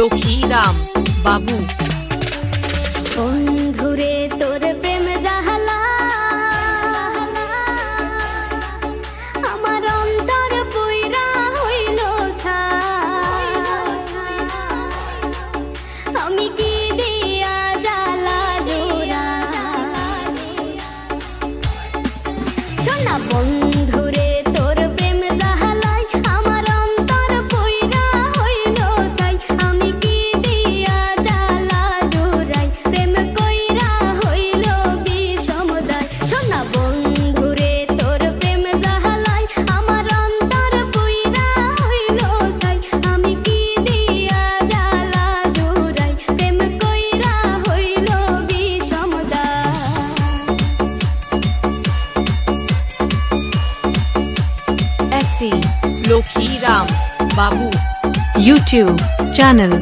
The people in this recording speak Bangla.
লক্ষীরাম বাবু। বন্ধুরে তোর প্রেম জাহালা আমার অন্তর পুইরা হইল আমি কি দিয়া জ্বালা জোড়া শোনা বন্ধুরে তোর প্রেম জাহালাই আমার অন্তর পুইরা হইল তাই আমি কি দিয়া জ্বালা জোড়াই প্রেম কইরা হইল বিষমদায় শোনা বন্ধুরে তোর প্রেম জাহালাই আমার অন্তর পুইরা হইল তাই আমি কি দিয়া জ্বালা জোড়াই প্রেম কইরা হইল বিষমদায়। SD লক্ষীরাম বাবু YouTube channel